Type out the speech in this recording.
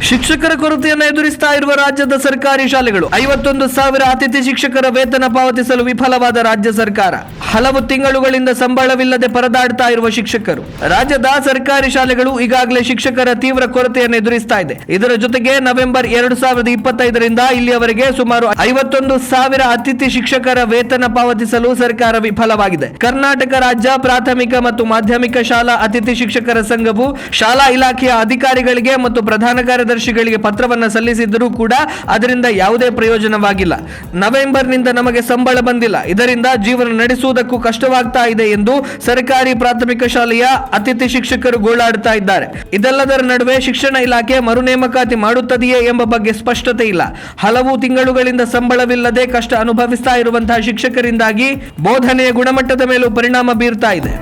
ಶಿಕ್ಷಕರ ಕೊರತೆಯನ್ನು ಎದುರಿಸ್ತಾ ಇರುವ ರಾಜ್ಯದ ಸರ್ಕಾರಿ ಶಾಲೆಗಳು 51,000 ಅತಿಥಿ ಶಿಕ್ಷಕರ ವೇತನ ಪಾವತಿಸಲು ವಿಫಲವಾದ ರಾಜ್ಯ ಸರ್ಕಾರ. ಹಲವು ತಿಂಗಳುಗಳಿಂದ ಸಂಬಳವಿಲ್ಲದೆ ಪರದಾಡ್ತಾ ಇರುವ ಶಿಕ್ಷಕರು. ರಾಜ್ಯದ ಸರ್ಕಾರಿ ಶಾಲೆಗಳು ಈಗಾಗಲೇ ಶಿಕ್ಷಕರ ತೀವ್ರ ಕೊರತೆಯನ್ನು ಎದುರಿಸ್ತಾ ಇದೆ. ಇದರ ಜೊತೆಗೆ ನವೆಂಬರ್ 2025ರಿಂದ ಇಲ್ಲಿಯವರೆಗೆ ಸುಮಾರು 51,000 ಅತಿಥಿ ಶಿಕ್ಷಕರ ವೇತನ ಪಾವತಿಸಲು ಸರ್ಕಾರ ವಿಫಲವಾಗಿದೆ. ಕರ್ನಾಟಕ ರಾಜ್ಯ ಪ್ರಾಥಮಿಕ ಮತ್ತು ಮಾಧ್ಯಮಿಕ ಶಾಲಾ ಅತಿಥಿ ಶಿಕ್ಷಕರ ಸಂಘವು ಶಾಲಾ ಇಲಾಖೆಯ ಅಧಿಕಾರಿಗಳಿಗೆ ಮತ್ತು ಪ್ರಧಾನ ಕಾರ್ಯದರ್ಶಿಗಳಿಗೆ ಪತ್ರವನ್ನು ಸಲ್ಲಿಸಿದ್ದರೂ ಕೂಡ ಅದರಿಂದ ಯಾವುದೇ ಪ್ರಯೋಜನವಾಗಿಲ್ಲ. ನವೆಂಬರ್ನಿಂದ ನಮಗೆ ಸಂಬಳ ಬಂದಿಲ್ಲ, ಇದರಿಂದ ಜೀವನ ನಡೆಸುವುದಕ್ಕೂ ಕಷ್ಟವಾಗ್ತಾ ಇದೆ ಎಂದು ಸರ್ಕಾರಿ ಪ್ರಾಥಮಿಕ ಶಾಲೆಯ ಅತಿಥಿ ಶಿಕ್ಷಕರು ಗೋಳಾಡುತ್ತಾ ಇದ್ದಾರೆ. ಇದೆಲ್ಲದರ ನಡುವೆ ಶಿಕ್ಷಣ ಇಲಾಖೆ ಮರು ನೇಮಕಾತಿ ಮಾಡುತ್ತದೆಯೇ ಎಂಬ ಬಗ್ಗೆ ಸ್ಪಷ್ಟತೆ ಇಲ್ಲ. ಹಲವು ತಿಂಗಳುಗಳಿಂದ ಸಂಬಳವಿಲ್ಲದೆ ಕಷ್ಟ ಅನುಭವಿಸ್ತಾ ಇರುವಂತಹ ಶಿಕ್ಷಕರಿಂದಾಗಿ ಬೋಧನೆಯ ಗುಣಮಟ್ಟದ ಮೇಲೂ ಪರಿಣಾಮ ಬೀರ್ತಾ ಇದೆ.